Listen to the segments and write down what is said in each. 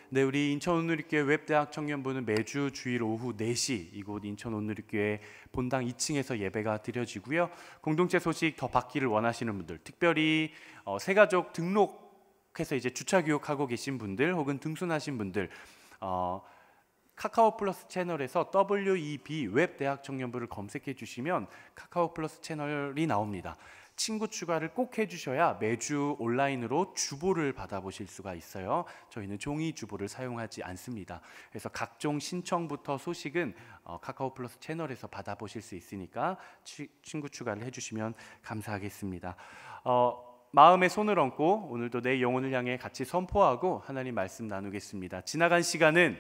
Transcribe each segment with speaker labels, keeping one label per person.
Speaker 1: 네, 우리 인천 온누리교회 웹대학 청년부는 매주 주일 오후 4시 이곳 인천 온누리교회 본당 2층에서 예배가 드려지고요. 공동체 소식 더 받기를 원하시는 분들, 특별히 새가족 등록해서 이제 주차 교육하고 계신 분들 혹은 등순하신 분들, 카카오 플러스 채널에서 WEB 웹대학 청년부를 검색해 주시면 카카오 플러스 채널이 나옵니다. 친구 추가를 꼭 해주셔야 매주 온라인으로 주보를 받아보실 수가 있어요. 저희는 종이 주보를 사용하지 않습니다. 그래서 각종 신청부터 소식은 카카오 플러스 채널에서 받아보실 수 있으니까 친구 추가를 해주시면 감사하겠습니다. 마음에 손을 얹고 오늘도 내 영혼을 향해 같이 선포하고 하나님 말씀 나누겠습니다. 지나간 시간은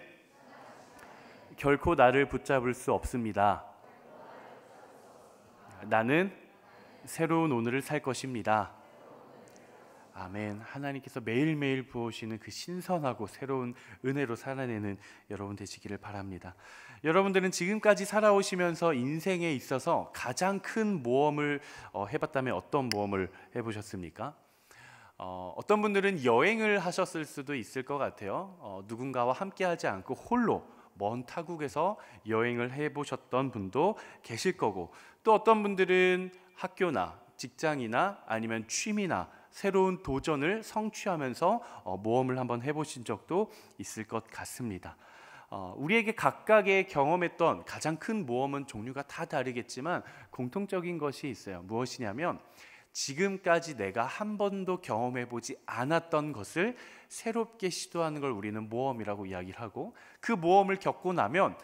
Speaker 1: 결코 나를 붙잡을 수 없습니다. 나는 새로운 오늘을 살 것입니다. 아멘. 하나님께서 매일매일 부어오시는 그 신선하고 새로운 은혜로 살아내는 여러분 되시기를 바랍니다. 여러분들은 지금까지 살아오시면서 인생에 있어서 가장 큰 모험을 해봤다면 어떤 모험을 해보셨습니까? 어떤 분들은 여행을 하셨을 수도 있을 것 같아요. 누군가와 함께하지 않고 홀로 먼 타국에서 여행을 해보셨던 분도 계실 거고, 또 어떤 분들은 학교나 직장이나 아니면 취미나 새로운 도전을 성취하면서 모험을 한번 해보신 적도 있을 것 같습니다. 우리에게 각각의 경험했던 가장 큰 모험은 종류가 다 다르겠지만 공통적인 것이 있어요. 무엇이냐면 지금까지 내가 한 번도 경험해보지 않았던 것을 새롭게 시도하는 걸 우리는 모험이라고 이야기를 하고, 그 모험을 겪고 나면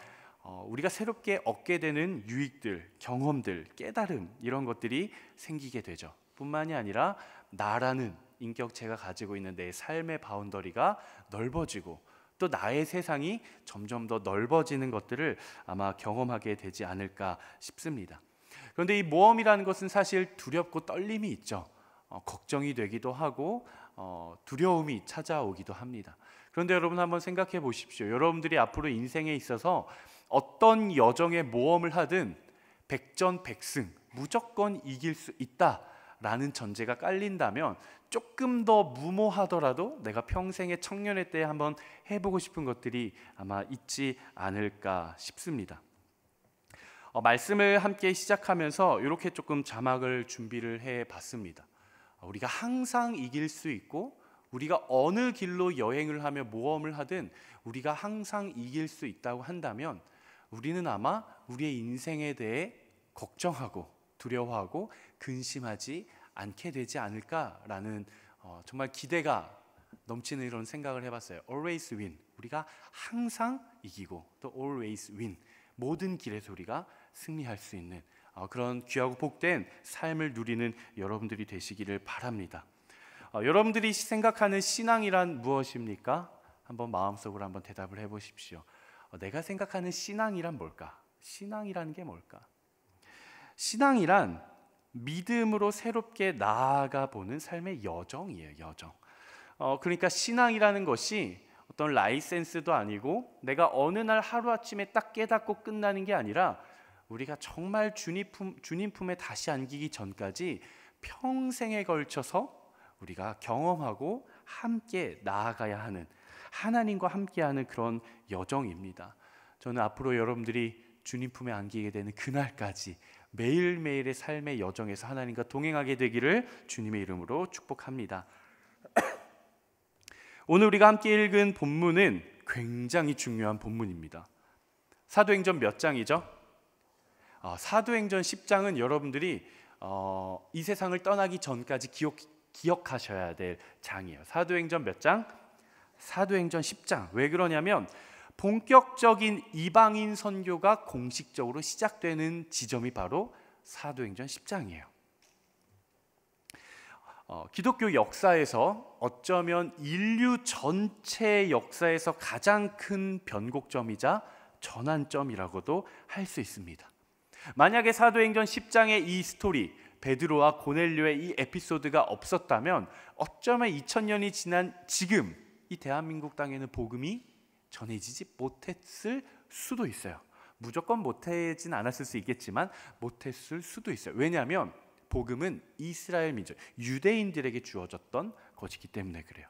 Speaker 1: 우리가 새롭게 얻게 되는 유익들, 경험들, 깨달음, 이런 것들이 생기게 되죠. 뿐만이 아니라 나라는 인격체가 가지고 있는 내 삶의 바운더리가 넓어지고 또 나의 세상이 점점 더 넓어지는 것들을 아마 경험하게 되지 않을까 싶습니다. 그런데 이 모험이라는 것은 사실 두렵고 떨림이 있죠. 걱정이 되기도 하고 두려움이 찾아오기도 합니다. 그런데 여러분 한번 생각해 보십시오. 여러분들이 앞으로 인생에 있어서 어떤 여정의 모험을 하든 백전백승, 무조건 이길 수 있다라는 전제가 깔린다면 조금 더 무모하더라도 내가 평생의 청년의 때에 한번 해보고 싶은 것들이 아마 있지 않을까 싶습니다. 말씀을 함께 시작하면서 이렇게 조금 자막을 준비를 해봤습니다. 우리가 항상 이길 수 있고 우리가 어느 길로 여행을 하며 모험을 하든 우리가 항상 이길 수 있다고 한다면 우리는 아마 우리의 인생에 대해 걱정하고 두려워하고 근심하지 않게 되지 않을까라는 정말 기대가 넘치는 이런 생각을 해봤어요. Always win. 우리가 항상 이기고 또 always win. 모든 길에서 우리가 승리할 수 있는 그런 귀하고 복된 삶을 누리는 여러분들이 되시기를 바랍니다. 여러분들이 생각하는 신앙이란 무엇입니까? 한번 마음속으로 한번 대답을 해보십시오. 내가 생각하는 신앙이란 뭘까? 신앙이라는 게 뭘까? 신앙이란 믿음으로 새롭게 나아가 보는 삶의 여정이에요. 여정. 그러니까 신앙이라는 것이 어떤 라이센스도 아니고 내가 어느 날 하루아침에 딱 깨닫고 끝나는 게 아니라 우리가 정말 주님 품에 다시 안기기 전까지 평생에 걸쳐서 우리가 경험하고 함께 나아가야 하는, 하나님과 함께하는 그런 여정입니다. 저는 앞으로 여러분들이 주님 품에 안기게 되는 그날까지 매일매일의 삶의 여정에서 하나님과 동행하게 되기를 주님의 이름으로 축복합니다. 오늘 우리가 함께 읽은 본문은 굉장히 중요한 본문입니다. 사도행전 몇 장이죠? 사도행전 10장은 여러분들이 이 세상을 떠나기 전까지 기억하셔야 될 장이에요. 사도행전 몇 장? 사도행전 10장. 왜 그러냐면 본격적인 이방인 선교가 공식적으로 시작되는 지점이 바로 사도행전 10장이에요. 기독교 역사에서 어쩌면 인류 전체 역사에서 가장 큰 변곡점이자 전환점이라고도 할 수 있습니다. 만약에 사도행전 10장의 이 스토리, 베드로와 고넬료의 이 에피소드가 없었다면 어쩌면 2000년이 지난 지금 이 대한민국 땅에는 복음이 전해지지 못했을 수도 있어요. 무조건 못하진 않았을 수 있겠지만 못했을 수도 있어요. 왜냐하면 복음은 이스라엘 민족, 유대인들에게 주어졌던 것이기 때문에 그래요.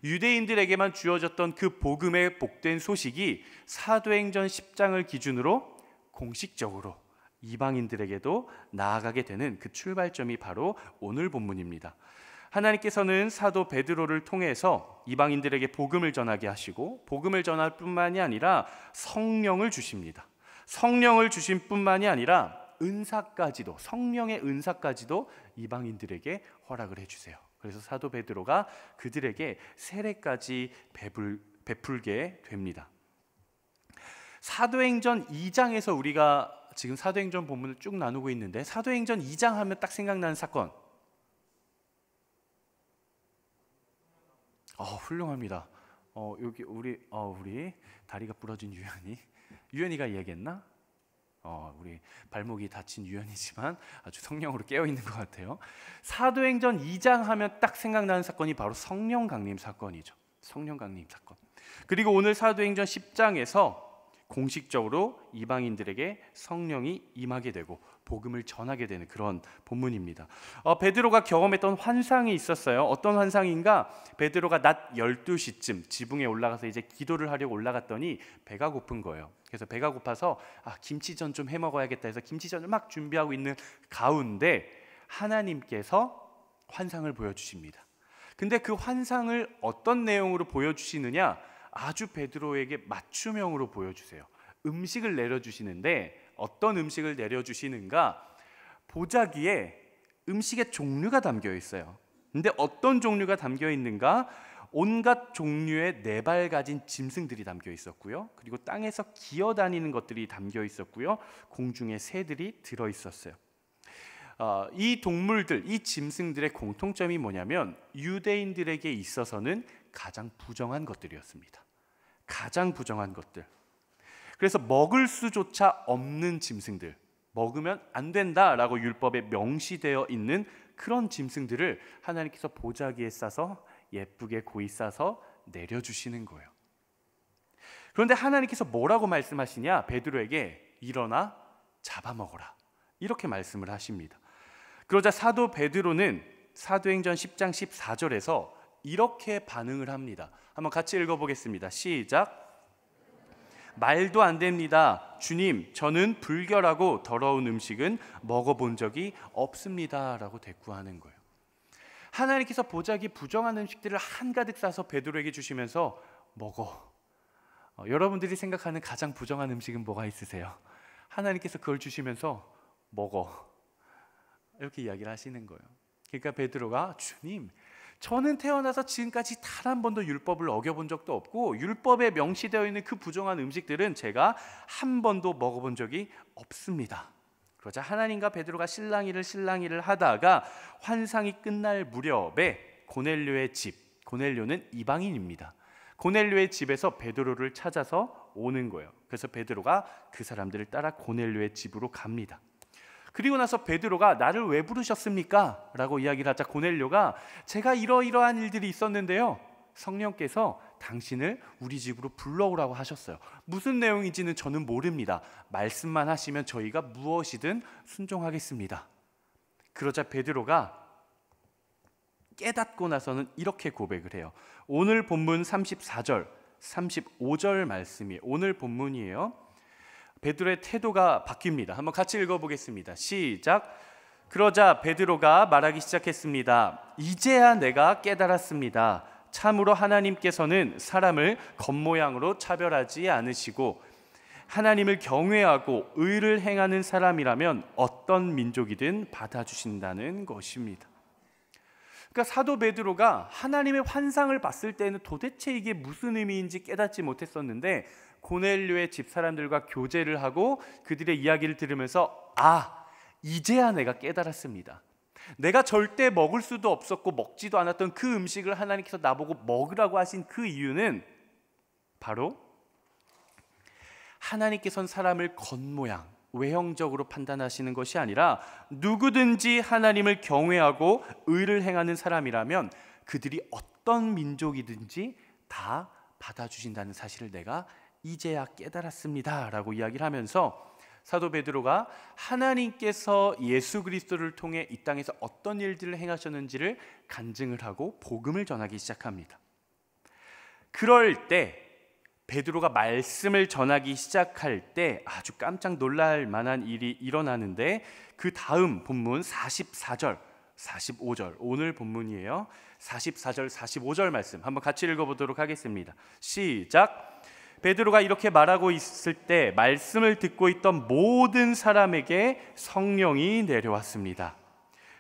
Speaker 1: 유대인들에게만 주어졌던 그 복음의 복된 소식이 사도행전 10장을 기준으로 공식적으로 이방인들에게도 나아가게 되는 그 출발점이 바로 오늘 본문입니다. 하나님께서는 사도 베드로를 통해서 이방인들에게 복음을 전하게 하시고, 복음을 전할 뿐만이 아니라 성령을 주십니다. 성령을 주신 뿐만이 아니라 은사까지도, 성령의 은사까지도 이방인들에게 허락을 해주세요. 그래서 사도 베드로가 그들에게 세례까지 베풀게 됩니다. 사도행전 2장에서 우리가 지금 사도행전 본문을 쭉 나누고 있는데, 사도행전 2장 하면 딱 생각나는 사건, 훌륭합니다. 여기 우리 다리가 부러진 유연이가 얘기했나? 우리 발목이 다친 유연이지만 아주 성령으로 깨어 있는 것 같아요. 사도행전 2장 하면 딱 생각나는 사건이 바로 성령 강림 사건이죠. 성령 강림 사건. 그리고 오늘 사도행전 10장에서 공식적으로 이방인들에게 성령이 임하게 되고 복음을 전하게 되는 그런 본문입니다. 베드로가 경험했던 환상이 있었어요. 어떤 환상인가? 베드로가 낮 12시쯤 지붕에 올라가서 이제 기도를 하려고 올라갔더니 배가 고픈 거예요. 그래서 배가 고파서 김치전 좀 해 먹어야겠다 해서 김치전을 막 준비하고 있는 가운데 하나님께서 환상을 보여주십니다. 근데 그 환상을 어떤 내용으로 보여주시느냐? 아주 베드로에게 맞춤형으로 보여주세요. 음식을 내려주시는데 어떤 음식을 내려주시는가? 보자기에 음식의 종류가 담겨 있어요. 근데 어떤 종류가 담겨 있는가? 온갖 종류의 네 발 가진 짐승들이 담겨 있었고요. 그리고 땅에서 기어다니는 것들이 담겨 있었고요. 공중에 새들이 들어 있었어요. 이 동물들, 이 짐승들의 공통점이 뭐냐면 유대인들에게 있어서는 가장 부정한 것들이었습니다. 가장 부정한 것들. 그래서 먹을 수조차 없는 짐승들, 먹으면 안 된다라고 율법에 명시되어 있는 그런 짐승들을 하나님께서 보자기에 싸서 예쁘게 고이 싸서 내려주시는 거예요. 그런데 하나님께서 뭐라고 말씀하시냐? 베드로에게 일어나 잡아먹어라, 이렇게 말씀을 하십니다. 그러자 사도 베드로는 사도행전 10장 14절에서 이렇게 반응을 합니다. 한번 같이 읽어보겠습니다. 시작. 말도 안 됩니다. 주님, 저는 불결하고 더러운 음식은 먹어본 적이 없습니다 라고 대꾸하는 거예요. 하나님께서 보자기 부정한 음식들을 한가득 싸서 베드로에게 주시면서 먹어. 여러분들이 생각하는 가장 부정한 음식은 뭐가 있으세요? 하나님께서 그걸 주시면서 먹어, 이렇게 이야기를 하시는 거예요. 그러니까 베드로가 주님, 저는 태어나서 지금까지 단 한 번도 율법을 어겨본 적도 없고 율법에 명시되어 있는 그 부정한 음식들은 제가 한 번도 먹어본 적이 없습니다. 그러자 하나님과 베드로가 실랑이를 하다가 환상이 끝날 무렵에 고넬료의 집, 고넬료는 이방인입니다. 고넬료의 집에서 베드로를 찾아서 오는 거예요. 그래서 베드로가 그 사람들을 따라 고넬료의 집으로 갑니다. 그리고 나서 베드로가 나를 왜 부르셨습니까? 라고 이야기를 하자 고넬료가 제가 이러이러한 일들이 있었는데요, 성령께서 당신을 우리 집으로 불러오라고 하셨어요. 무슨 내용인지는 저는 모릅니다. 말씀만 하시면 저희가 무엇이든 순종하겠습니다. 그러자 베드로가 깨닫고 나서는 이렇게 고백을 해요. 오늘 본문 34절, 35절 말씀이 오늘 본문이에요. 베드로의 태도가 바뀝니다. 한번 같이 읽어보겠습니다. 시작. 그러자 베드로가 말하기 시작했습니다. 이제야 내가 깨달았습니다. 참으로 하나님께서는 사람을 겉모양으로 차별하지 않으시고 하나님을 경외하고 의를 행하는 사람이라면 어떤 민족이든 받아주신다는 것입니다. 그러니까 사도 베드로가 하나님의 환상을 봤을 때는 도대체 이게 무슨 의미인지 깨닫지 못했었는데 고넬료의 집 사람들과 교제를 하고 그들의 이야기를 들으면서 이제야 내가 깨달았습니다. 내가 절대 먹을 수도 없었고 먹지도 않았던 그 음식을 하나님께서 나보고 먹으라고 하신 그 이유는 바로 하나님께서는 사람을 겉모양, 외형적으로 판단하시는 것이 아니라 누구든지 하나님을 경외하고 의를 행하는 사람이라면 그들이 어떤 민족이든지 다 받아주신다는 사실을 내가 이제야 깨달았습니다 라고 이야기를 하면서 사도 베드로가 하나님께서 예수 그리스도를 통해 이 땅에서 어떤 일들을 행하셨는지를 간증을 하고 복음을 전하기 시작합니다. 그럴 때 베드로가 말씀을 전하기 시작할 때 아주 깜짝 놀랄 만한 일이 일어나는데, 그 다음 본문 44절, 45절, 오늘 본문이에요. 44절, 45절 말씀 한번 같이 읽어보도록 하겠습니다. 시작. 베드로가 이렇게 말하고 있을 때 말씀을 듣고 있던 모든 사람에게 성령이 내려왔습니다.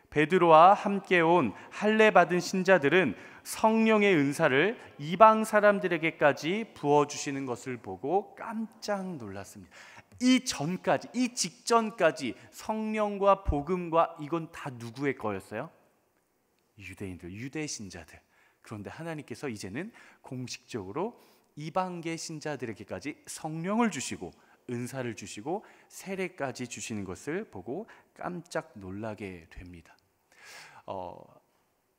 Speaker 1: 베드로와 함께 온 할례 받은 신자들은 성령의 은사를 이방 사람들에게까지 부어주시는 것을 보고 깜짝 놀랐습니다. 이 전까지, 이 직전까지 성령과 복음과 이건 다 누구의 거였어요? 유대인들, 유대 신자들. 그런데 하나님께서 이제는 공식적으로 이방계 신자들에게까지 성령을 주시고 은사를 주시고 세례까지 주시는 것을 보고 깜짝 놀라게 됩니다.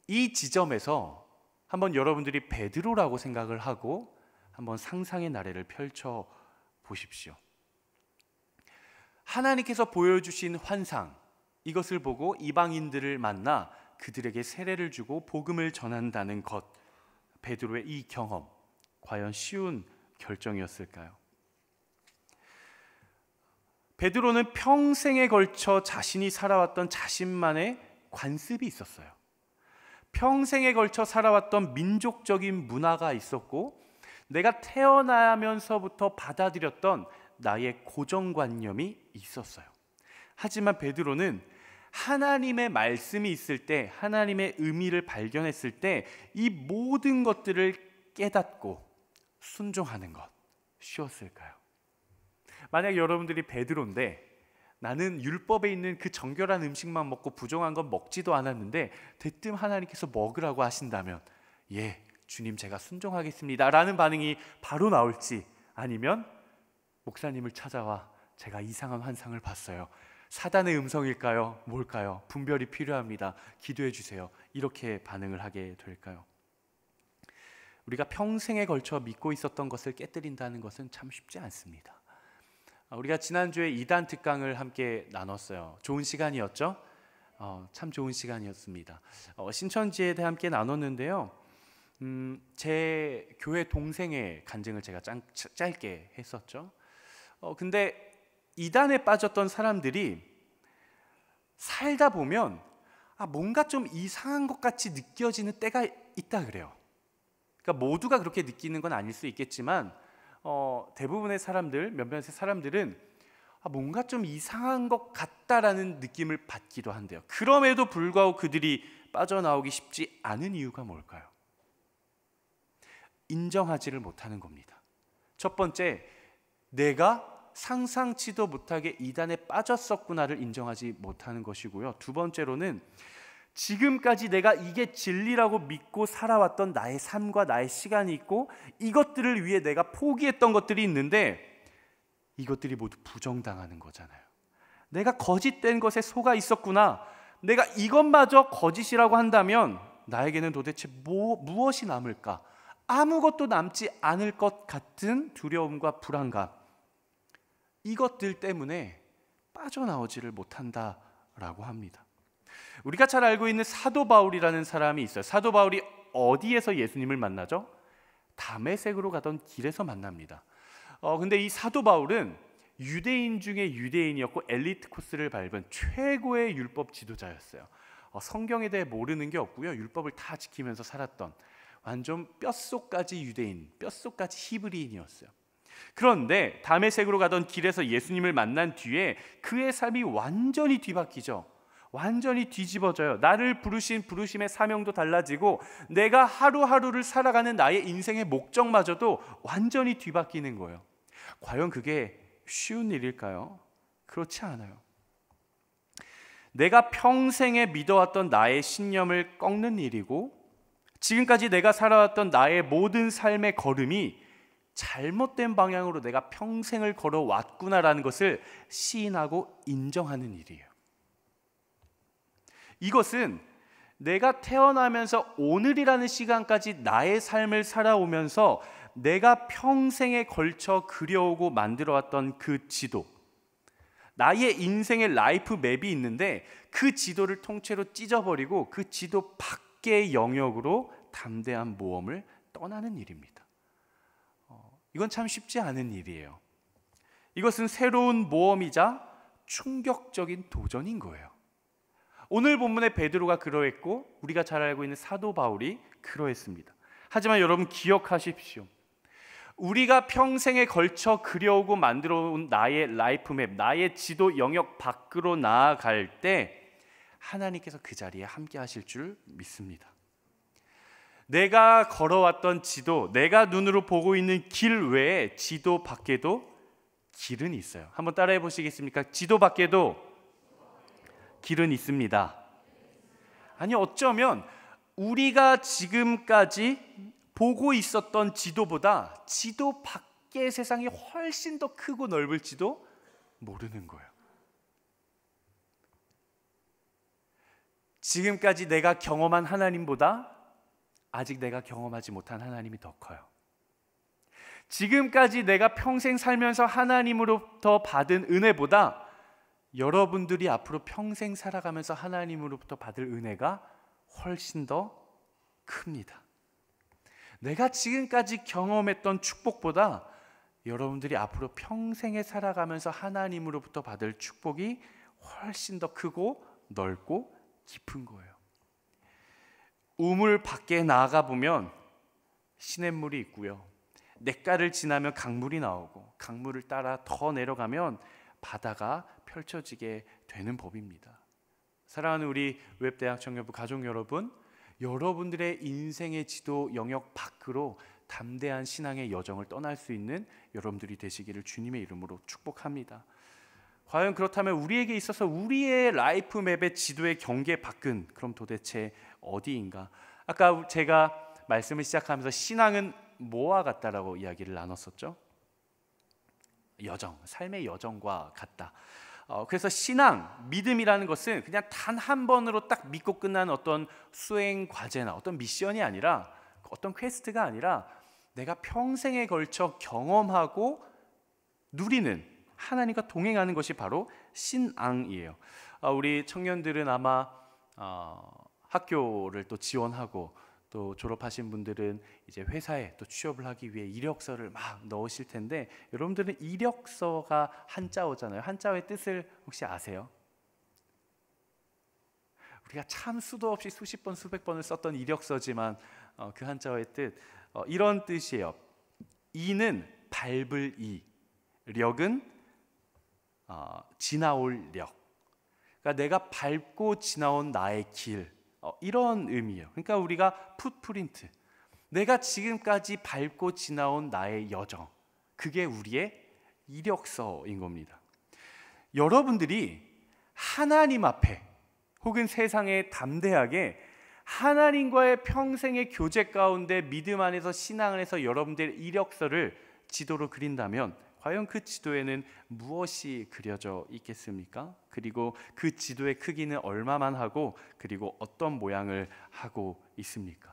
Speaker 1: 이 지점에서 한번 여러분들이 베드로라고 생각을 하고 한번 상상의 나래를 펼쳐 보십시오. 하나님께서 보여주신 환상, 이것을 보고 이방인들을 만나 그들에게 세례를 주고 복음을 전한다는 것, 베드로의 이 경험, 과연 쉬운 결정이었을까요? 베드로는 평생에 걸쳐 자신이 살아왔던 자신만의 관습이 있었어요. 평생에 걸쳐 살아왔던 민족적인 문화가 있었고, 내가 태어나면서부터 받아들였던 나의 고정관념이 있었어요. 하지만 베드로는 하나님의 말씀이 있을 때, 하나님의 의미를 발견했을 때 이 모든 것들을 깨닫고 순종하는 것 쉬웠을까요? 만약 여러분들이 베드로인데 나는 율법에 있는 그 정결한 음식만 먹고 부정한 건 먹지도 않았는데 대뜸 하나님께서 먹으라고 하신다면, 예, 주님 제가 순종하겠습니다 라는 반응이 바로 나올지, 아니면 목사님을 찾아와 제가 이상한 환상을 봤어요, 사단의 음성일까요? 뭘까요? 분별이 필요합니다, 기도해 주세요, 이렇게 반응을 하게 될까요? 우리가 평생에 걸쳐 믿고 있었던 것을 깨뜨린다는 것은 참 쉽지 않습니다. 우리가 지난주에 이단 특강을 함께 나눴어요. 좋은 시간이었죠? 참 좋은 시간이었습니다. 신천지에 함께 나눴는데요. 제 교회 동생의 간증을 제가 짧게 했었죠. 근데 이단에 빠졌던 사람들이 살다 보면 뭔가 좀 이상한 것 같이 느껴지는 때가 있다 그래요. 그러니까 모두가 그렇게 느끼는 건 아닐 수 있겠지만 대부분의 사람들, 몇몇의 사람들은 뭔가 좀 이상한 것 같다라는 느낌을 받기도 한대요. 그럼에도 불구하고 그들이 빠져나오기 쉽지 않은 이유가 뭘까요? 인정하지를 못하는 겁니다. 첫 번째, 내가 상상치도 못하게 이단에 빠졌었구나를 인정하지 못하는 것이고요. 두 번째로는 지금까지 내가 이게 진리라고 믿고 살아왔던 나의 삶과 나의 시간이 있고, 이것들을 위해 내가 포기했던 것들이 있는데 이것들이 모두 부정당하는 거잖아요. 내가 거짓된 것에 속아 있었구나, 내가 이것마저 거짓이라고 한다면 나에게는 도대체 무엇이 남을까? 아무것도 남지 않을 것 같은 두려움과 불안감, 이것들 때문에 빠져나오지를 못한다라고 합니다. 우리가 잘 알고 있는 사도 바울이라는 사람이 있어요. 사도 바울이 어디에서 예수님을 만나죠? 다메섹으로 가던 길에서 만납니다. 근데 이 사도 바울은 유대인 중에 유대인이었고 엘리트 코스를 밟은 최고의 율법 지도자였어요. 성경에 대해 모르는 게 없고요, 율법을 다 지키면서 살았던 완전 뼛속까지 유대인, 뼛속까지 히브리인이었어요. 그런데 다메섹으로 가던 길에서 예수님을 만난 뒤에 그의 삶이 완전히 뒤바뀌죠. 완전히 뒤집어져요. 나를 부르신 부르심의 사명도 달라지고 내가 하루하루를 살아가는 나의 인생의 목적마저도 완전히 뒤바뀌는 거예요. 과연 그게 쉬운 일일까요? 그렇지 않아요. 내가 평생에 믿어왔던 나의 신념을 꺾는 일이고, 지금까지 내가 살아왔던 나의 모든 삶의 걸음이 잘못된 방향으로 내가 평생을 걸어왔구나라는 것을 시인하고 인정하는 일이에요. 이것은 내가 태어나면서 오늘이라는 시간까지 나의 삶을 살아오면서 내가 평생에 걸쳐 그려오고 만들어왔던 그 지도, 나의 인생의 라이프 맵이 있는데 그 지도를 통째로 찢어버리고 그 지도 밖의 영역으로 담대한 모험을 떠나는 일입니다. 이건 참 쉽지 않은 일이에요. 이것은 새로운 모험이자 충격적인 도전인 거예요. 오늘 본문의 베드로가 그러했고 우리가 잘 알고 있는 사도 바울이 그러했습니다. 하지만 여러분 기억하십시오. 우리가 평생에 걸쳐 그려오고 만들어온 나의 라이프맵, 나의 지도 영역 밖으로 나아갈 때 하나님께서 그 자리에 함께 하실 줄 믿습니다. 내가 걸어왔던 지도, 내가 눈으로 보고 있는 길 외에 지도 밖에도 길은 있어요. 한번 따라해 보시겠습니까? 지도 밖에도 길은 있습니다. 아니, 어쩌면 우리가 지금까지 보고 있었던 지도보다 지도 밖의 세상이 훨씬 더 크고 넓을지도 모르는 거예요. 지금까지 내가 경험한 하나님보다 아직 내가 경험하지 못한 하나님이 더 커요. 지금까지 내가 평생 살면서 하나님으로부터 받은 은혜보다 여러분들이 앞으로 평생 살아가면서 하나님으로부터 받을 은혜가 훨씬 더 큽니다. 내가 지금까지 경험했던 축복보다 여러분들이 앞으로 평생에 살아가면서 하나님으로부터 받을 축복이 훨씬 더 크고 넓고 깊은 거예요. 우물 밖에 나아가 보면 시냇물이 있고요, 냇가를 지나면 강물이 나오고 강물을 따라 더 내려가면 바다가 펼쳐지게 되는 법입니다. 사랑하는 우리 웹대학 청년부 가족 여러분, 여러분들의 인생의 지도 영역 밖으로 담대한 신앙의 여정을 떠날 수 있는 여러분들이 되시기를 주님의 이름으로 축복합니다. 과연 그렇다면 우리에게 있어서 우리의 라이프 맵의 지도의 경계 밖은 그럼 도대체 어디인가? 아까 제가 말씀을 시작하면서 신앙은 뭐와 같다라고 이야기를 나눴었죠? 여정, 삶의 여정과 같다. 그래서 신앙, 믿음이라는 것은 그냥 단 한 번으로 딱 믿고 끝나는 어떤 수행 과제나 어떤 미션이 아니라, 어떤 퀘스트가 아니라 내가 평생에 걸쳐 경험하고 누리는, 하나님과 동행하는 것이 바로 신앙이에요. 우리 청년들은 아마 학교를 또 지원하고 또 졸업하신 분들은 이제 회사에 또 취업을 하기 위해 이력서를 막 넣으실 텐데, 여러분들은 이력서가 한자어잖아요. 한자어의 뜻을 혹시 아세요? 우리가 참 수도 없이 수십 번 수백 번을 썼던 이력서지만 그 한자어의 뜻 이런 뜻이에요. 이는 밟을 이, 력은 지나올 력. 그러니까 내가 밟고 지나온 나의 길, 이런 의미예요. 그러니까 우리가 풋프린트, 내가 지금까지 밟고 지나온 나의 여정, 그게 우리의 이력서인 겁니다. 여러분들이 하나님 앞에 혹은 세상에 담대하게 하나님과의 평생의 교제 가운데 믿음 안에서 신앙 안에서 여러분들의 이력서를 지도로 그린다면 과연 그 지도에는 무엇이 그려져 있겠습니까? 그리고 그 지도의 크기는 얼마만 하고 그리고 어떤 모양을 하고 있습니까?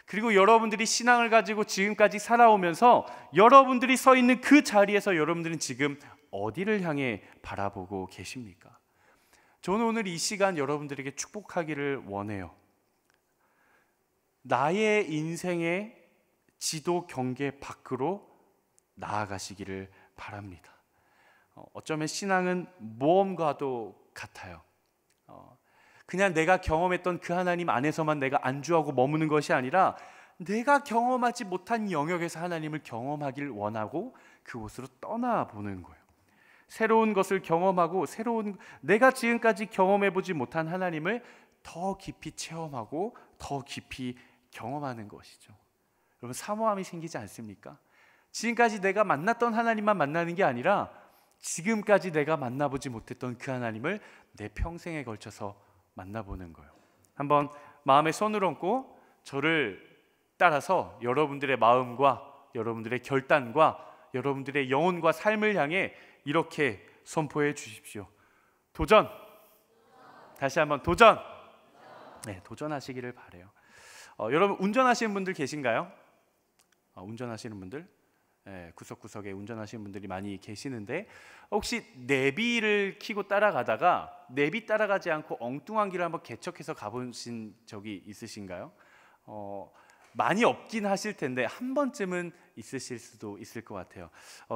Speaker 1: 그리고 여러분들이 신앙을 가지고 지금까지 살아오면서 여러분들이 서 있는 그 자리에서 여러분들은 지금 어디를 향해 바라보고 계십니까? 저는 오늘 이 시간 여러분들에게 축복하기를 원해요. 나의 인생의 지도 경계 밖으로 나아가시기를 바랍니다. 어쩌면 신앙은 모험과도 같아요. 그냥 내가 경험했던 그 하나님 안에서만 내가 안주하고 머무는 것이 아니라 내가 경험하지 못한 영역에서 하나님을 경험하길 원하고 그곳으로 떠나보는 거예요. 새로운 것을 경험하고 내가 지금까지 경험해보지 못한 하나님을 더 깊이 체험하고 더 깊이 경험하는 것이죠. 여러분, 사모함이 생기지 않습니까? 지금까지 내가 만났던 하나님만 만나는 게 아니라 지금까지 내가 만나보지 못했던 그 하나님을 내 평생에 걸쳐서 만나보는 거예요. 한번 마음에 손을 얹고 저를 따라서 여러분들의 마음과 여러분들의 결단과 여러분들의 영혼과 삶을 향해 이렇게 선포해 주십시오. 도전! 다시 한번 도전! 네, 도전하시기를 바라요. 여러분, 운전하시는 분들 계신가요? 운전하시는 분들? 네, 구석구석에 운전하시는 분들이 많이 계시는데 혹시 내비를 켜고 따라가다가 내비 따라가지 않고 엉뚱한 길을 한번 개척해서 가보신 적이 있으신가요? 많이 없긴 하실 텐데 한 번쯤은 있으실 수도 있을 것 같아요.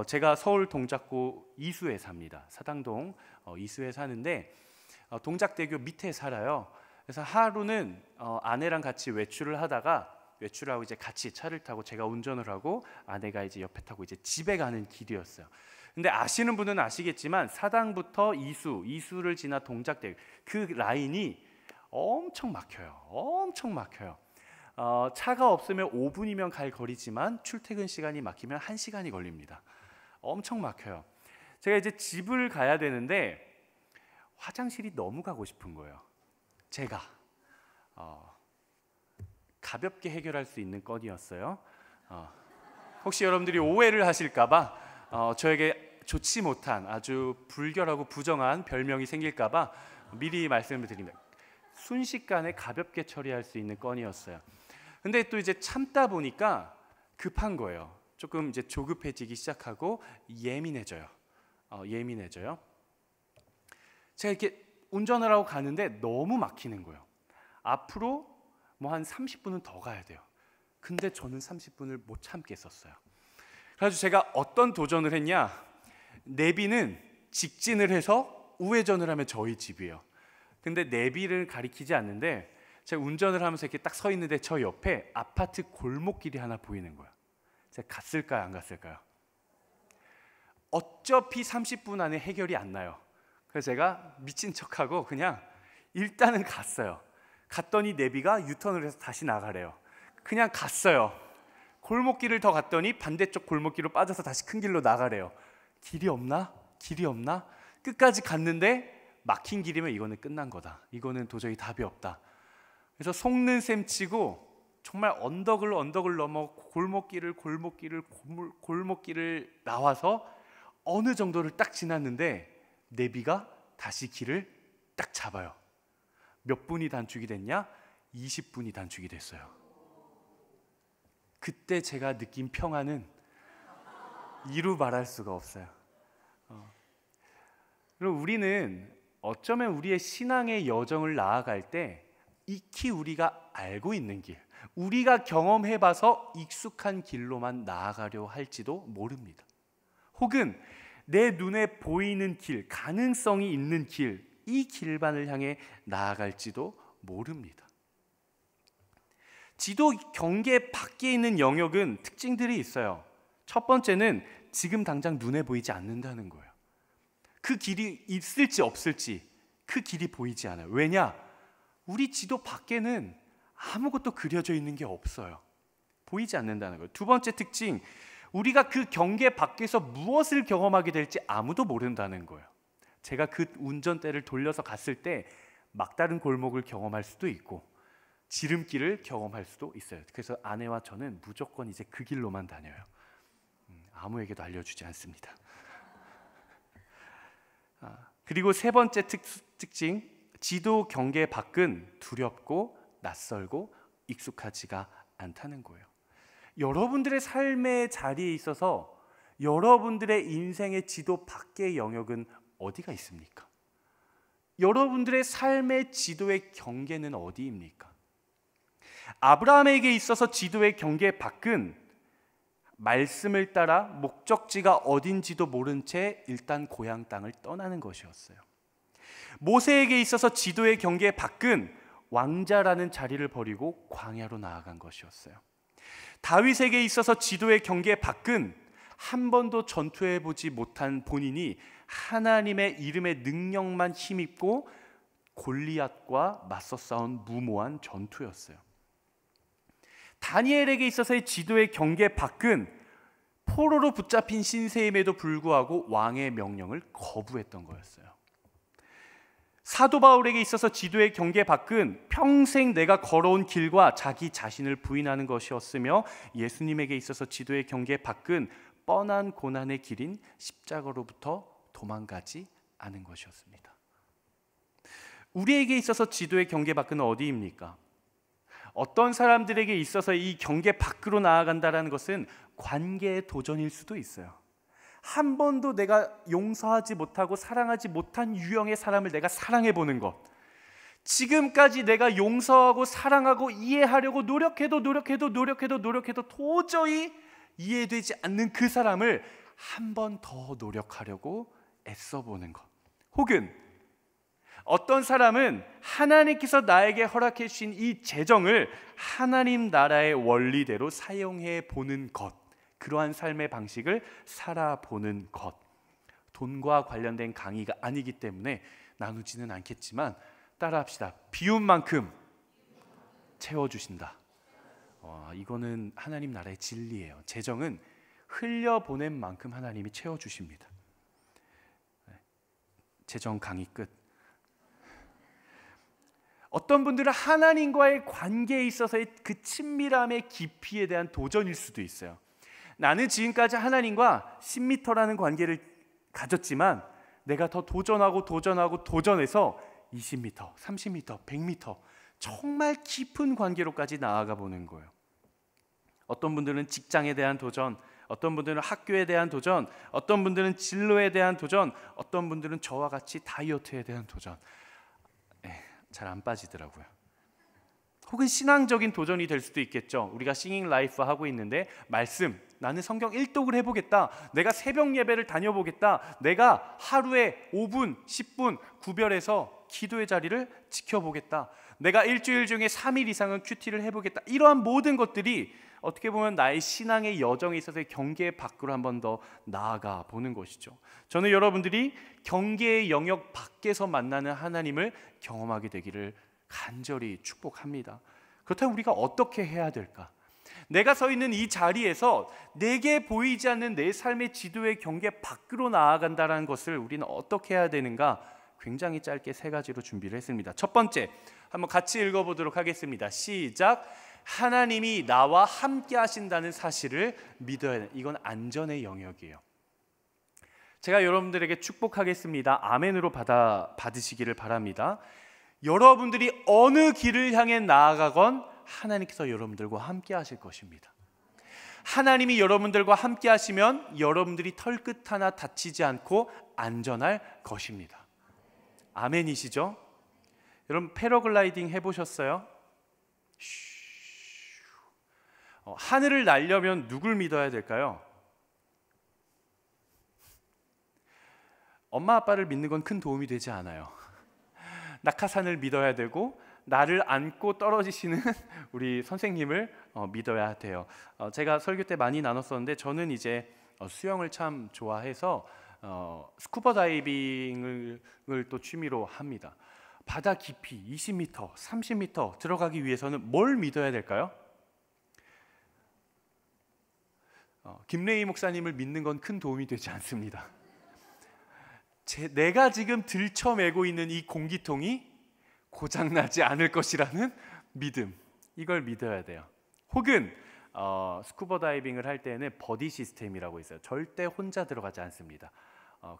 Speaker 1: 제가 서울 동작구 이수에 삽니다. 사당동 이수에 사는데 동작대교 밑에 살아요. 그래서 하루는 아내랑 같이 외출을 하다가 외출하고 이제 같이 차를 타고 제가 운전을 하고 아내가 이제 옆에 타고 이제 집에 가는 길이었어요. 근데 아시는 분은 아시겠지만 사당부터 이수를 지나 동작대교 그 라인이 엄청 막혀요. 엄청 막혀요. 차가 없으면 5분이면 갈 거리지만 출퇴근 시간이 막히면 1시간이 걸립니다. 엄청 막혀요. 제가 이제 집을 가야 되는데 화장실이 너무 가고 싶은 거예요. 제가 가볍게 해결할 수 있는 건이었어요. 혹시 여러분들이 오해를 하실까봐 저에게 좋지 못한 아주 불결하고 부정한 별명이 생길까봐 미리 말씀을 드립니다. 순식간에 가볍게 처리할 수 있는 건이었어요. 근데 또 이제 참다 보니까 급한 거예요. 조금 이제 조급해지기 시작하고 예민해져요. 예민해져요. 제가 이렇게 운전을 하고 가는데 너무 막히는 거예요. 앞으로 뭐 한 30분은 더 가야 돼요. 근데 저는 30분을 못 참겠었어요. 그래서 제가 어떤 도전을 했냐? 내비는 직진을 해서 우회전을 하면 저희 집이에요. 근데 내비를 가리키지 않는데 제가 운전을 하면서 이렇게 딱 서 있는데 저 옆에 아파트 골목길이 하나 보이는 거예요. 제가 갔을까요? 안 갔을까요? 어차피 30분 안에 해결이 안 나요. 그래서 제가 미친 척하고 그냥 일단은 갔어요. 갔더니 내비가 유턴을 해서 다시 나가래요. 그냥 갔어요. 골목길을 더 갔더니 반대쪽 골목길로 빠져서 다시 큰 길로 나가래요. 길이 없나? 길이 없나? 끝까지 갔는데 막힌 길이면 이거는 끝난 거다. 이거는 도저히 답이 없다. 그래서 속는 셈 치고 정말 언덕을 넘어 골목길을 나와서 어느 정도를 딱 지났는데 내비가 다시 길을 딱 잡아요. 몇 분이 단축이 됐냐? 20분이 단축이 됐어요. 그때 제가 느낀 평안은 이루 말할 수가 없어요. 그리고 우리는 어쩌면 우리의 신앙의 여정을 나아갈 때 익히 우리가 알고 있는 길, 우리가 경험해봐서 익숙한 길로만 나아가려 할지도 모릅니다. 혹은 내 눈에 보이는 길, 가능성이 있는 길, 이 길반을 향해 나아갈지도 모릅니다. 지도 경계 밖에 있는 영역은 특징들이 있어요. 첫 번째는 지금 당장 눈에 보이지 않는다는 거예요. 그 길이 있을지 없을지 그 길이 보이지 않아요. 왜냐? 우리 지도 밖에는 아무것도 그려져 있는 게 없어요. 보이지 않는다는 거예요. 두 번째 특징, 우리가 그 경계 밖에서 무엇을 경험하게 될지 아무도 모른다는 거예요. 제가 그 운전대를 돌려서 갔을 때 막다른 골목을 경험할 수도 있고 지름길을 경험할 수도 있어요. 그래서 아내와 저는 무조건 이제 그 길로만 다녀요. 아무에게도 알려주지 않습니다. 그리고 세 번째 특징, 지도 경계 밖은 두렵고 낯설고 익숙하지가 않다는 거예요. 여러분들의 삶의 자리에 있어서 여러분들의 인생의 지도 밖의 영역은 어디가 있습니까? 여러분들의 삶의 지도의 경계는 어디입니까? 아브라함에게 있어서 지도의 경계 밖은 말씀을 따라 목적지가 어딘지도 모른 채 일단 고향 땅을 떠나는 것이었어요. 모세에게 있어서 지도의 경계 밖은 왕자라는 자리를 버리고 광야로 나아간 것이었어요. 다윗에게 있어서 지도의 경계 밖은 한 번도 전투해보지 못한 본인이 하나님의 이름의 능력만 힘입고 골리앗과 맞서 싸운 무모한 전투였어요. 다니엘에게 있어서의 지도의 경계 밖은 포로로 붙잡힌 신세임에도 불구하고 왕의 명령을 거부했던 거였어요. 사도 바울에게 있어서 지도의 경계 밖은 평생 내가 걸어온 길과 자기 자신을 부인하는 것이었으며, 예수님에게 있어서 지도의 경계 밖은 뻔한 고난의 길인 십자가로부터 도망가지 않은 것이었습니다. 우리에게 있어서 지도의 경계 밖은 어디입니까? 어떤 사람들에게 있어서 이 경계 밖으로 나아간다는 것은 관계의 도전일 수도 있어요. 한 번도 내가 용서하지 못하고 사랑하지 못한 유형의 사람을 내가 사랑해보는 것, 지금까지 내가 용서하고 사랑하고 이해하려고 노력해도 도저히 이해되지 않는 그 사람을 한 번 더 노력하려고 애써보는 것. 혹은 어떤 사람은 하나님께서 나에게 허락해 주신 이 재정을 하나님 나라의 원리대로 사용해 보는 것, 그러한 삶의 방식을 살아보는 것. 돈과 관련된 강의가 아니기 때문에 나누지는 않겠지만 따라합시다. 비운 만큼 채워주신다. 이거는 하나님 나라의 진리예요. 재정은 흘려보낸 만큼 하나님이 채워주십니다. 재정 강의 끝. 어떤 분들은 하나님과의 관계에 있어서의 그 친밀함의 깊이에 대한 도전일 수도 있어요. 나는 지금까지 하나님과 10m라는 관계를 가졌지만 내가 더 도전해서 20m, 30m, 100m 정말 깊은 관계로까지 나아가 보는 거예요. 어떤 분들은 직장에 대한 도전, 어떤 분들은 학교에 대한 도전, 어떤 분들은 진로에 대한 도전, 어떤 분들은 저와 같이 다이어트에 대한 도전. 잘 안 빠지더라고요. 혹은 신앙적인 도전이 될 수도 있겠죠. 우리가 싱잉 라이프 하고 있는데 말씀, 나는 성경 1독을 해보겠다. 내가 새벽 예배를 다녀보겠다. 내가 하루에 5분, 10분 구별해서 기도의 자리를 지켜보겠다. 내가 일주일 중에 3일 이상은 큐티를 해보겠다. 이러한 모든 것들이 어떻게 보면 나의 신앙의 여정에 있어서의 경계 밖으로 한 번 더 나아가 보는 것이죠. 저는 여러분들이 경계의 영역 밖에서 만나는 하나님을 경험하게 되기를 간절히 축복합니다. 그렇다면 우리가 어떻게 해야 될까? 내가 서 있는 이 자리에서 내게 보이지 않는 내 삶의 지도의 경계 밖으로 나아간다는 것을 우리는 어떻게 해야 되는가? 굉장히 짧게 3가지로 준비를 했습니다. 첫 번째, 한번 같이 읽어보도록 하겠습니다. 시작. 하나님이 나와 함께 하신다는 사실을 믿어야 돼. 이건 안전의 영역이에요. 제가 여러분들에게 축복하겠습니다. 아멘으로 받으시기를 바랍니다. 여러분들이 어느 길을 향해 나아가건 하나님께서 여러분들과 함께 하실 것입니다. 하나님이 여러분들과 함께 하시면 여러분들이 털끝 하나 다치지 않고 안전할 것입니다. 아멘이시죠? 여러분 패러글라이딩 해보셨어요? 하늘을 날려면 누굴 믿어야 될까요? 엄마 아빠를 믿는 건 큰 도움이 되지 않아요. 낙하산을 믿어야 되고 나를 안고 떨어지시는 우리 선생님을 믿어야 돼요. 제가 설교 때 많이 나눴었는데 저는 이제 수영을 참 좋아해서 스쿠버 다이빙을 또 취미로 합니다. 바다 깊이 20m, 30m 들어가기 위해서는 뭘 믿어야 될까요? 김래희 목사님을 믿는 건 큰 도움이 되지 않습니다. 내가 지금 들쳐매고 있는 이 공기통이 고장나지 않을 것이라는 믿음, 이걸 믿어야 돼요. 혹은 스쿠버 다이빙을 할 때는 버디 시스템이라고 있어요. 절대 혼자 들어가지 않습니다.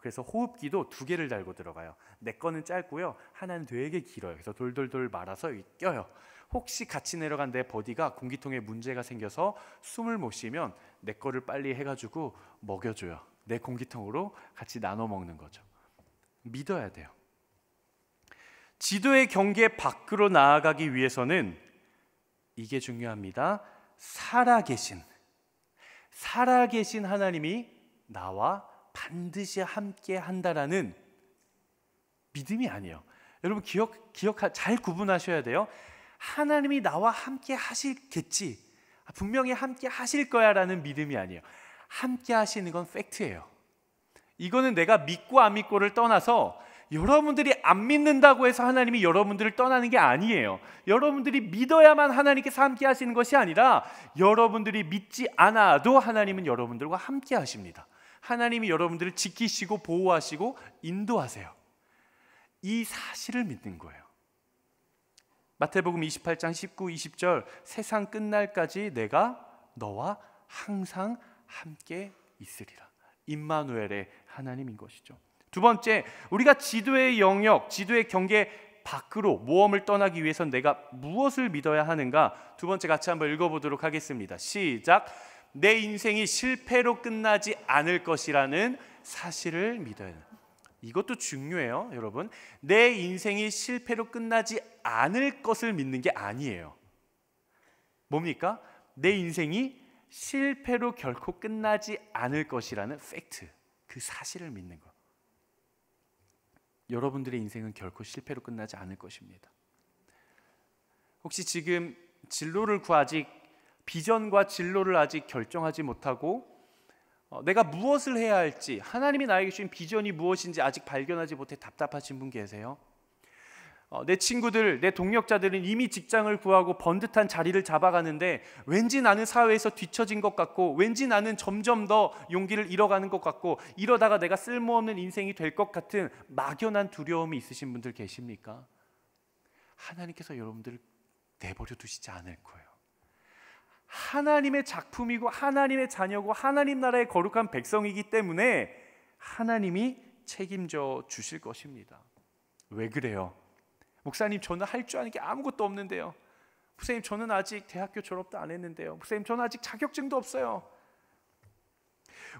Speaker 1: 그래서 호흡기도 2개를 달고 들어가요. 내 거는 짧고요, 하나는 되게 길어요. 그래서 돌돌돌 말아서 껴요. 혹시 같이 내려간 내 버디가 공기통에 문제가 생겨서 숨을 못 쉬면 내 거를 빨리 해가지고 먹여줘요. 내 공기통으로 같이 나눠 먹는 거죠. 믿어야 돼요. 지도의 경계 밖으로 나아가기 위해서는 이게 중요합니다. 살아계신 하나님이 나와 반드시 함께 한다라는 믿음이 아니에요. 여러분 잘 구분하셔야 돼요. 하나님이 나와 함께 하시겠지, 분명히 함께 하실 거야 라는 믿음이 아니에요. 함께 하시는 건 팩트예요. 이거는 내가 믿고 안 믿고를 떠나서 여러분들이 안 믿는다고 해서 하나님이 여러분들을 떠나는 게 아니에요. 여러분들이 믿어야만 하나님께서 함께 하시는 것이 아니라 여러분들이 믿지 않아도 하나님은 여러분들과 함께 하십니다. 하나님이 여러분들을 지키시고 보호하시고 인도하세요. 이 사실을 믿는 거예요. 마태복음 28장 19, 20절 세상 끝날까지 내가 너와 항상 함께 있으리라. 임마누엘의 하나님인 것이죠. 두 번째, 우리가 지도의 영역, 지도의 경계 밖으로 모험을 떠나기 위해서는 내가 무엇을 믿어야 하는가? 두 번째 같이 한번 읽어보도록 하겠습니다. 시작. 내 인생이 실패로 끝나지 않을 것이라는 사실을 믿어야 한다. 이것도 중요해요, 여러분. 내 인생이 실패로 끝나지 않을 것을 믿는 게 아니에요. 뭡니까? 내 인생이 실패로 결코 끝나지 않을 것이라는 팩트, 그 사실을 믿는 것. 여러분들의 인생은 결코 실패로 끝나지 않을 것입니다. 혹시 지금 비전과 진로를 아직 결정하지 못하고 내가 무엇을 해야 할지, 하나님이 나에게 주신 비전이 무엇인지 아직 발견하지 못해 답답하신 분 계세요? 내 친구들, 내 동력자들은 이미 직장을 구하고 번듯한 자리를 잡아가는데 왠지 나는 사회에서 뒤처진 것 같고, 왠지 나는 점점 더 용기를 잃어가는 것 같고, 이러다가 내가 쓸모없는 인생이 될 것 같은 막연한 두려움이 있으신 분들 계십니까? 하나님께서 여러분들을 내버려 두시지 않을 거예요. 하나님의 작품이고 하나님의 자녀고 하나님 나라의 거룩한 백성이기 때문에 하나님이 책임져 주실 것입니다. 왜 그래요? 목사님, 저는 할 줄 아는 게 아무것도 없는데요. 목사님, 저는 아직 대학교 졸업도 안 했는데요. 목사님, 저는 아직 자격증도 없어요.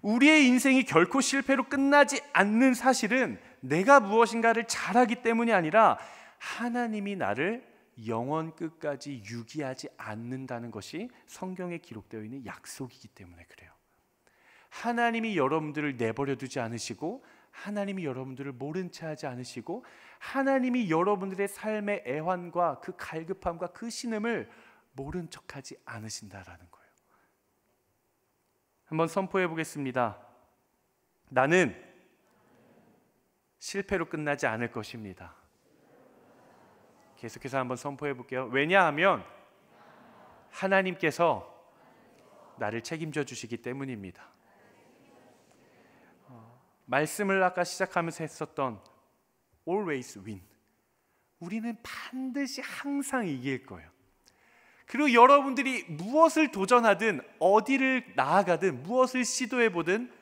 Speaker 1: 우리의 인생이 결코 실패로 끝나지 않는 사실은 내가 무엇인가를 잘하기 때문이 아니라 하나님이 나를 영원 끝까지 유기하지 않는다는 것이 성경에 기록되어 있는 약속이기 때문에 그래요. 하나님이 여러분들을 내버려 두지 않으시고, 하나님이 여러분들을 모른 채 하지 않으시고, 하나님이 여러분들의 삶의 애환과 그 갈급함과 그 신음을 모른 척하지 않으신다라는 거예요. 한번 선포해 보겠습니다. 나는 실패로 끝나지 않을 것입니다. 계속해서 한번 선포해 볼게요. 왜냐하면 하나님께서 나를 책임져 주시기 때문입니다. 말씀을 아까 시작하면서 했었던 always win, 우리는 반드시 항상 이길 거예요. 그리고 여러분들이 무엇을 도전하든, 어디를 나아가든, 무엇을 시도해 보든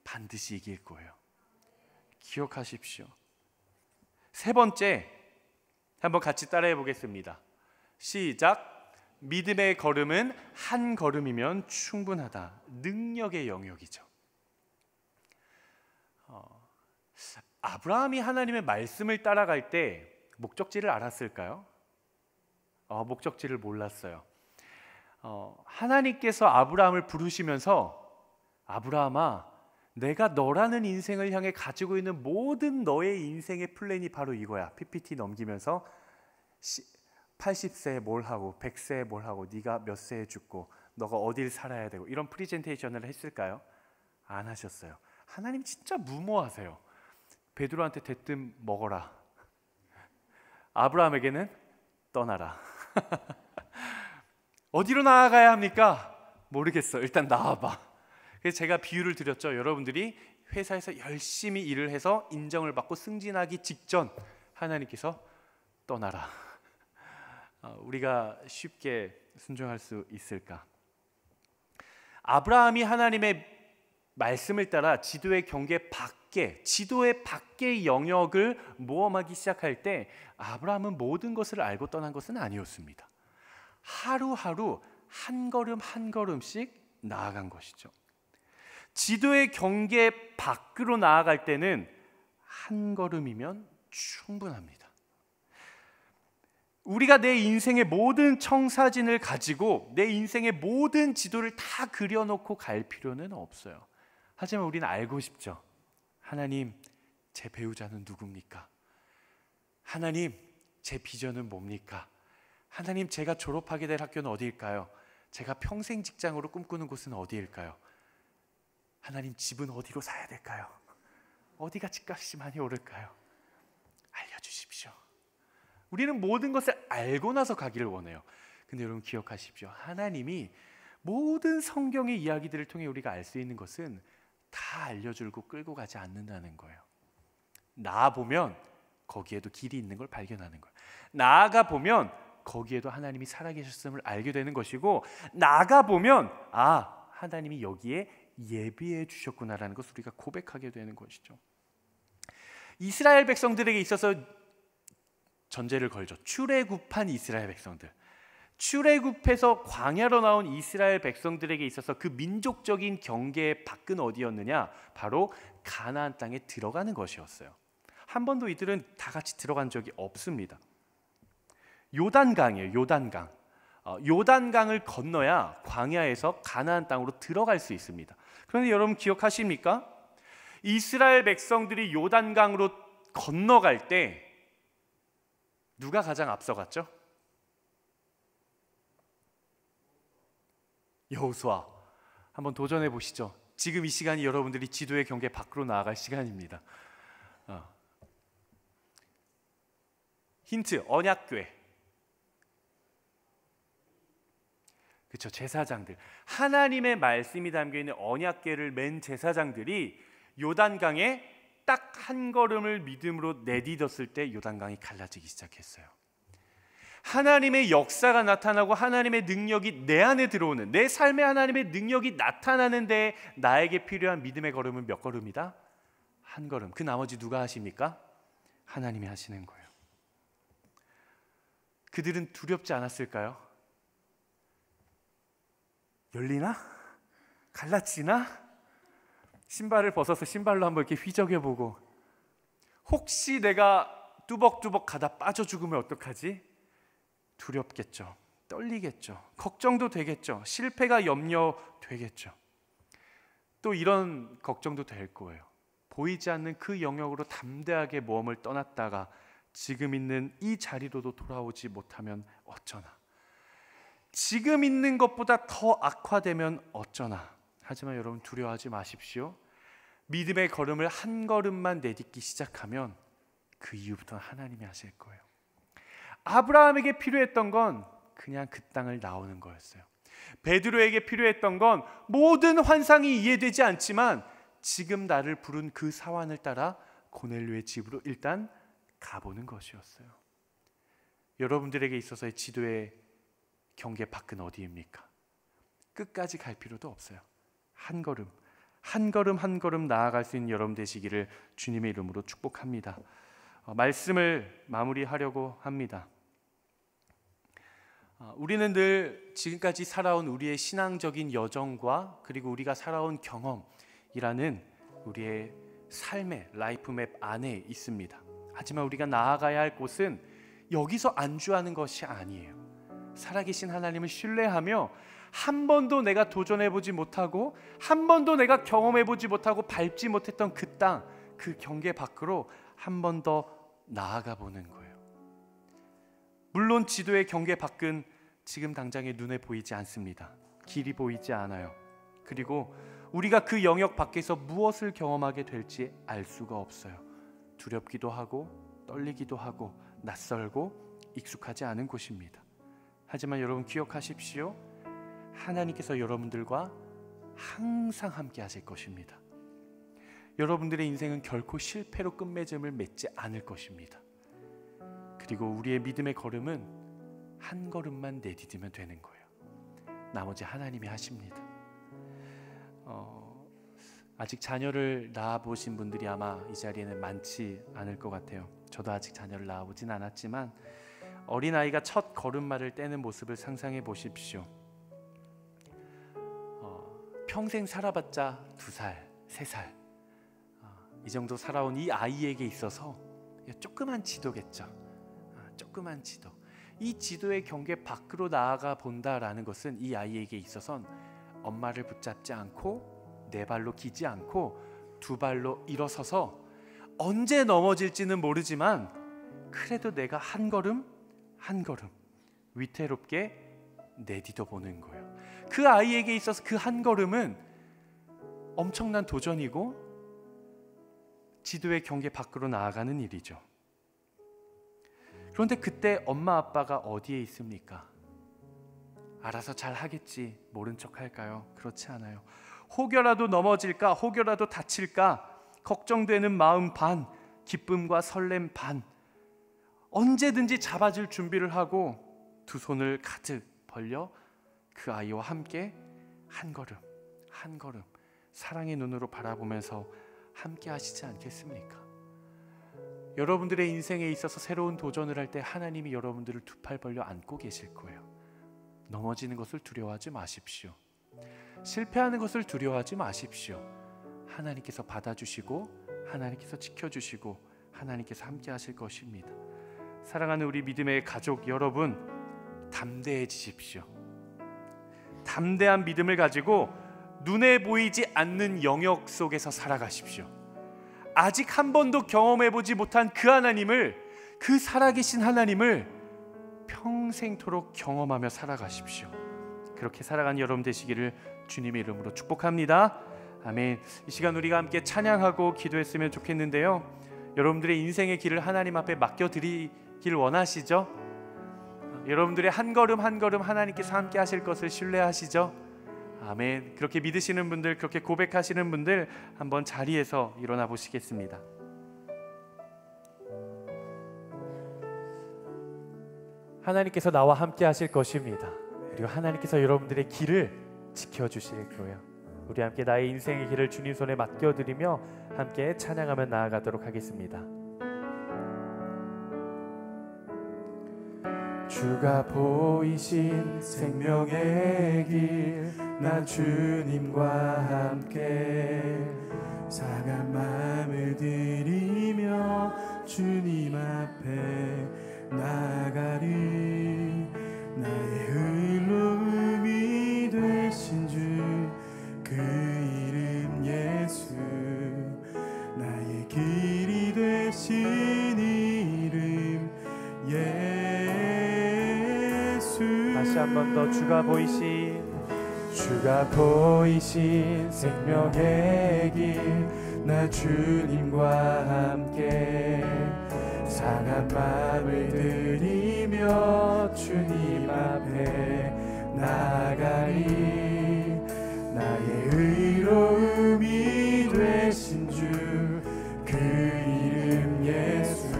Speaker 1: 반드시 이길 거예요. 기억하십시오. 세 번째, 한번 같이 따라해 보겠습니다. 시작. 믿음의 걸음은 한 걸음이면 충분하다. 능력의 영역이죠. 아브라함이 하나님의 말씀을 따라갈 때 목적지를 알았을까요? 목적지를 몰랐어요. 하나님께서 아브라함을 부르시면서, 아브라함아, 내가 너라는 인생을 향해 가지고 있는 모든 너의 인생의 플랜이 바로 이거야. PPT 넘기면서 80세에 뭘 하고 100세에 뭘 하고 네가 몇 세에 죽고 너가 어딜 살아야 되고, 이런 프리젠테이션을 했을까요? 안 하셨어요. 하나님 진짜 무모하세요. 베드로한테 대뜸 먹어라. 아브라함에게는 떠나라. 어디로 나아가야 합니까? 모르겠어. 일단 나와봐. 그래서 제가 비유를 드렸죠. 여러분들이 회사에서 열심히 일을 해서 인정을 받고 승진하기 직전 하나님께서 떠나라. 우리가 쉽게 순종할 수 있을까? 아브라함이 하나님의 말씀을 따라 지도의 경계 밖에, 지도의 밖의 영역을 모험하기 시작할 때 아브라함은 모든 것을 알고 떠난 것은 아니었습니다. 하루하루 한 걸음 한 걸음씩 나아간 것이죠. 지도의 경계 밖으로 나아갈 때는 한 걸음이면 충분합니다. 우리가 내 인생의 모든 청사진을 가지고 내 인생의 모든 지도를 다 그려놓고 갈 필요는 없어요. 하지만 우리는 알고 싶죠. 하나님, 제 배우자는 누굽니까? 하나님, 제 비전은 뭡니까? 하나님, 제가 졸업하게 될 학교는 어디일까요? 제가 평생 직장으로 꿈꾸는 곳은 어디일까요? 하나님, 집은 어디로 사야 될까요? 어디가 집값이 많이 오를까요? 알려주십시오. 우리는 모든 것을 알고 나서 가기를 원해요. 근데 여러분 기억하십시오. 하나님이 모든 성경의 이야기들을 통해 우리가 알 수 있는 것은 다 알려주고 끌고 가지 않는다는 거예요. 나아보면 거기에도 길이 있는 걸 발견하는 거예요. 나아가 보면 거기에도 하나님이 살아계셨음을 알게 되는 것이고, 나아가 보면 하나님이 여기에 예비해 주셨구나라는 것을 우리가 고백하게 되는 것이죠. 이스라엘 백성들에게 있어서 전제를 걸죠. 출애굽한 이스라엘 백성들, 출애굽해서 광야로 나온 이스라엘 백성들에게 있어서 그 민족적인 경계의 밖은 어디였느냐? 바로 가나안 땅에 들어가는 것이었어요. 한 번도 이들은 다 같이 들어간 적이 없습니다. 요단강이에요. 요단강. 요단강을 건너야 광야에서 가나안 땅으로 들어갈 수 있습니다. 그런데 여러분 기억하십니까? 이스라엘 백성들이 요단강으로 건너갈 때 누가 가장 앞서갔죠? 여호수아. 한번 도전해 보시죠. 지금 이 시간이 여러분들이 지도의 경계 밖으로 나아갈 시간입니다. 힌트, 언약궤. 그렇죠, 제사장들. 하나님의 말씀이 담겨있는 언약궤를 맨 제사장들이 요단강에 딱 한 걸음을 믿음으로 내딛었을 때 요단강이 갈라지기 시작했어요. 하나님의 역사가 나타나고 하나님의 능력이 내 안에 들어오는, 내 삶에 하나님의 능력이 나타나는 데 나에게 필요한 믿음의 걸음은 몇 걸음이다? 한 걸음. 그 나머지 누가 하십니까? 하나님이 하시는 거예요. 그들은 두렵지 않았을까요? 열리나? 갈라지나? 신발을 벗어서 신발로 한번 이렇게 휘저겨보고, 혹시 내가 뚜벅뚜벅 가다 빠져 죽으면 어떡하지? 두렵겠죠. 떨리겠죠. 걱정도 되겠죠. 실패가 염려되겠죠. 또 이런 걱정도 될 거예요. 보이지 않는 그 영역으로 담대하게 모험을 떠났다가 지금 있는 이 자리로도 돌아오지 못하면 어쩌나. 지금 있는 것보다 더 악화되면 어쩌나. 하지만 여러분 두려워하지 마십시오. 믿음의 걸음을 한 걸음만 내딛기 시작하면 그 이후부터는 하나님이 하실 거예요. 아브라함에게 필요했던 건 그냥 그 땅을 나오는 거였어요. 베드로에게 필요했던 건 모든 환상이 이해되지 않지만 지금 나를 부른 그 사환을 따라 고넬료의 집으로 일단 가보는 것이었어요. 여러분들에게 있어서의 지도의 경계 밖은 어디입니까? 끝까지 갈 필요도 없어요. 한 걸음, 한 걸음 한 걸음 나아갈 수 있는 여러분 되시기를 주님의 이름으로 축복합니다. 말씀을 마무리하려고 합니다. 우리는 늘 지금까지 살아온 우리의 신앙적인 여정과 그리고 우리가 살아온 경험이라는 우리의 삶의 라이프맵 안에 있습니다. 하지만 우리가 나아가야 할 곳은 여기서 안주하는 것이 아니에요. 살아계신 하나님을 신뢰하며 한 번도 내가 도전해보지 못하고 한 번도 내가 경험해보지 못하고 밟지 못했던 그 땅, 그 경계 밖으로 한 번 더 나아가 보는 거예요. 물론 지도의 경계 밖은 지금 당장에 눈에 보이지 않습니다. 길이 보이지 않아요. 그리고 우리가 그 영역 밖에서 무엇을 경험하게 될지 알 수가 없어요. 두렵기도 하고 떨리기도 하고 낯설고 익숙하지 않은 곳입니다. 하지만 여러분 기억하십시오. 하나님께서 여러분들과 항상 함께 하실 것입니다. 여러분들의 인생은 결코 실패로 끝맺음을 맺지 않을 것입니다. 그리고 우리의 믿음의 걸음은 한 걸음만 내딛으면 되는 거예요. 나머지 하나님이 하십니다. 아직 자녀를 낳아보신 분들이 아마 이 자리에는 많지 않을 것 같아요. 저도 아직 자녀를 낳아보진 않았지만 어린아이가 첫 걸음마를 떼는 모습을 상상해 보십시오. 평생 살아봤자 2살, 3살 이 정도 살아온 이 아이에게 있어서 조그만 지도겠죠. 조그만 지도. 이 지도의 경계 밖으로 나아가 본다라는 것은 이 아이에게 있어선 엄마를 붙잡지 않고 네 발로 기지 않고 두 발로 일어서서 언제 넘어질지는 모르지만 그래도 내가 한 걸음 한 걸음 위태롭게 내딛어 보는 거예요. 그 아이에게 있어서 그 한 걸음은 엄청난 도전이고 지도의 경계 밖으로 나아가는 일이죠. 그런데 그때 엄마 아빠가 어디에 있습니까? 알아서 잘 하겠지 모른 척 할까요? 그렇지 않아요. 혹여라도 넘어질까, 혹여라도 다칠까 걱정되는 마음 반, 기쁨과 설렘 반, 언제든지 잡아줄 준비를 하고 두 손을 가득 벌려 그 아이와 함께 한 걸음 한 걸음 사랑의 눈으로 바라보면서 함께 하시지 않겠습니까? 여러분들의 인생에 있어서 새로운 도전을 할 때 하나님이 여러분들을 두 팔 벌려 안고 계실 거예요. 넘어지는 것을 두려워하지 마십시오. 실패하는 것을 두려워하지 마십시오. 하나님께서 받아주시고 하나님께서 지켜주시고 하나님께서 함께 하실 것입니다. 사랑하는 우리 믿음의 가족 여러분, 담대해지십시오. 담대한 믿음을 가지고 눈에 보이지 않는 영역 속에서 살아가십시오. 아직 한 번도 경험해보지 못한 그 하나님을, 그 살아계신 하나님을 평생토록 경험하며 살아가십시오. 그렇게 살아가는 여러분 되시기를 주님의 이름으로 축복합니다. 아멘. 이 시간 우리가 함께 찬양하고 기도했으면 좋겠는데요, 여러분들의 인생의 길을 하나님 앞에 맡겨드리길 원하시죠? 여러분들의 한 걸음 한 걸음 하나님께서 함께 하실 것을 신뢰하시죠? 아멘. 그렇게 믿으시는 분들, 그렇게 고백하시는 분들 한번 자리에서 일어나 보시겠습니다. 하나님께서 나와 함께 하실 것입니다. 그리고 하나님께서 여러분들의 길을 지켜주실 거예요. 우리 함께 나의 인생의 길을 주님 손에 맡겨드리며 함께 찬양하며 나아가도록 하겠습니다. 주가 보이신 생명의 길, 난 주님과 함께 상한 마음을 들이며 주님 앞에 나가리. 나의 의로움이 되신 주, 그 이름 예수, 나의 길이 되신 이름 예수. 다시 한 번 더. 주가 보이신 생명의 길, 나 주님과 함께 상한 마음을 들이며 주님 앞에 나가리. 나의 의로움이 되신 주, 그 이름 예수,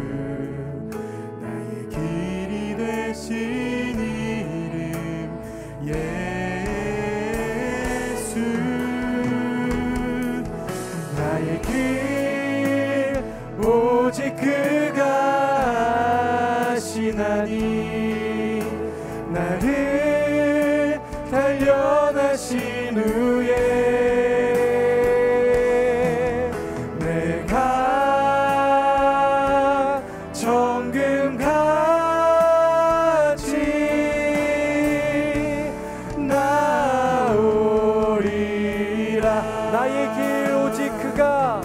Speaker 1: 나의 길이 되신 이름 예수. 나의 길 오직 그가 하시나니, 나를 단련하신 후에 내가 정금같이 나오리라. 나의 길 오직 그가,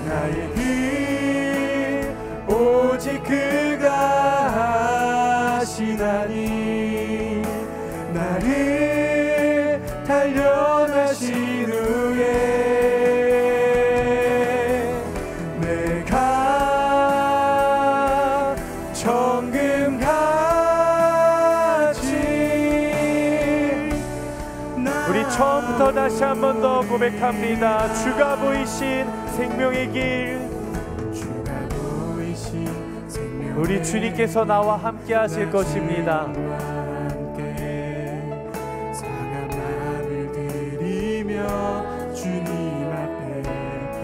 Speaker 1: 나의 길 오직 그가 하시나니, 나를 단련하신 후에 내가 정금같이. 우리 처음부터 다시 한 번 더 고백합니다. 주가 보이신 생명의 길, 우리 주님께서 나와 함께 하실 것입니다.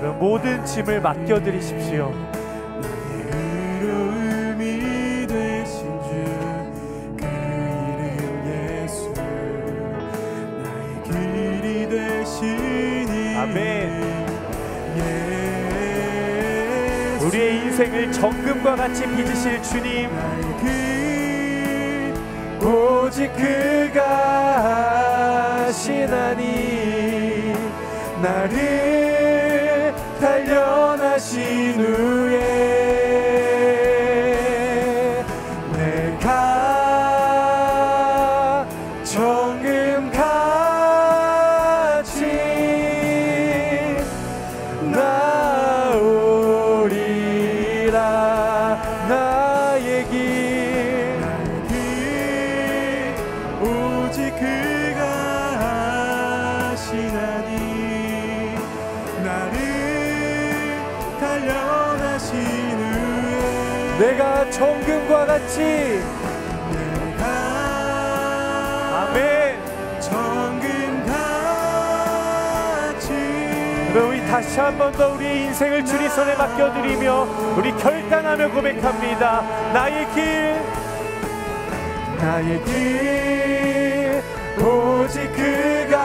Speaker 1: 그럼 모든 짐을 맡겨드리십시오. 나의 의로움이 되신 주, 그 이름 예수, 나의 길이 되신 이름. 아멘. 우리의 인생을 정금과 같이 빚으실 주님, 나의 길 오직 그가 하시나니, 나를 단련하신 후에 내가 정금같이 나오리라. 나의 길 오직 그가 하시나니, 나를 단련하신 후에 내가 정금과 같이. 아멘. 정금같이. 그럼 우리 다시 한 번 더 우리의 인생을 주님 손에 맡겨드리며 우리 결단하며 고백합니다. 나의 길, 나의 길 오직 그가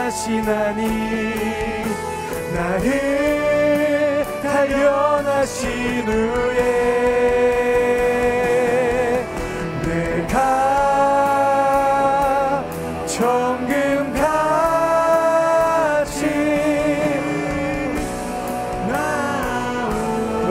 Speaker 1: 하시나니, 나를
Speaker 2: 단련하신 후에 내가 정금같이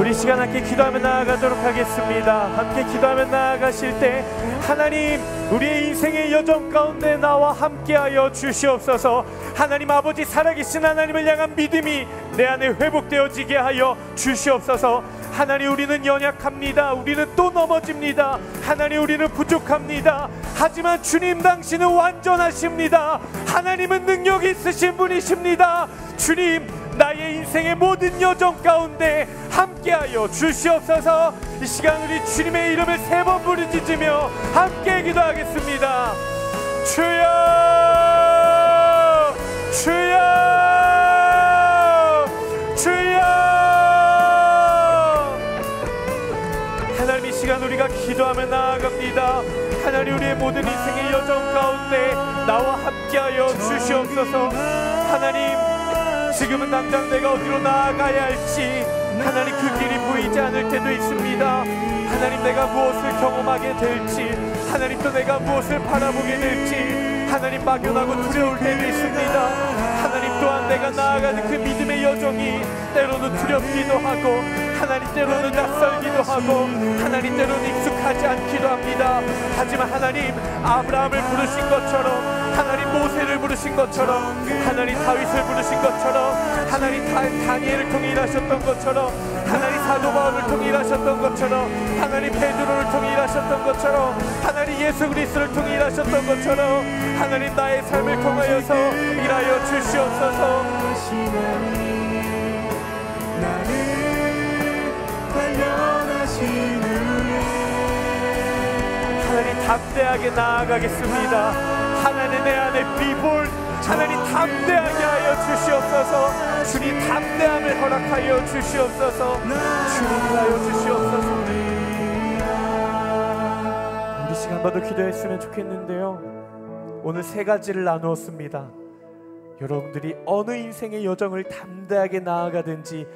Speaker 3: 우리 시간 함께 기도하며 나아가도록 하겠습니다. 함께 기도하며 나아가실 때 하나님, 우리의 인생의 여정 가운데 나와 함께하여 주시옵소서. 하나님 아버지, 살아계신 하나님을 향한 믿음이 내 안에 회복되어지게 하여 주시옵소서. 하나님, 우리는 연약합니다. 우리는 또 넘어집니다. 하나님, 우리는 부족합니다. 하지만 주님, 당신은 완전하십니다. 하나님은 능력이 있으신 분이십니다. 주님, 나의 인생의 모든 여정 가운데 함께하여 주시옵소서. 이 시간 우리 주님의 이름을 3번 부르짖으며 함께 기도하겠습니다. 주여, 주여, 주여. 하나님, 이 시간 우리가 기도하며 나아갑니다. 하나님, 우리의 모든 인생의 여정 가운데 나와 함께하여 주시옵소서. 하나님, 지금은 당장 내가 어디로 나아가야 할지 하나님 그 길이 보이지 않을 때도 있습니다. 하나님, 내가 무엇을 경험하게 될지, 하나님 또 내가 무엇을 바라보게 될지 하나님 막연하고 두려울 때도 있습니다. 하나님 또한 내가 나아가는 그 믿음의 여정이 때로는 두렵기도 하고 하나님 때로는 낯설기도 하고 하나님 때로는 익숙하지 않기도 합니다. 하지만 하나님, 아브라함을 부르신 것처럼, 하나님 모세를 부르신 것처럼, 하나님 다윗을 부르신 것처럼, 하나님 다니엘을 통해 일하셨던 것처럼, 하나님 사도 바울을 통해 일하셨던 것처럼, 하나님 베드로를 통해 일하셨던 것처럼, 하나님 예수 그리스도를 통해 일하셨던 것처럼 하나님 나의 삶을 통하여서 일하여 주시옵소서. 하나님, 담대하게 나아가겠습니다. 하나님, 내 안에 비볼 하나님 담대하게 하여 주시옵소서. 주님, 담대함을 허락하여 주시옵소서. 주님, 하여 주시옵소서. 우리 시간 한 번 더 기도했으면 좋겠는데요, 오늘 3가지를 나누었습니다. 여러분들이 어느 인생의 여정을 담대하게 나아가든지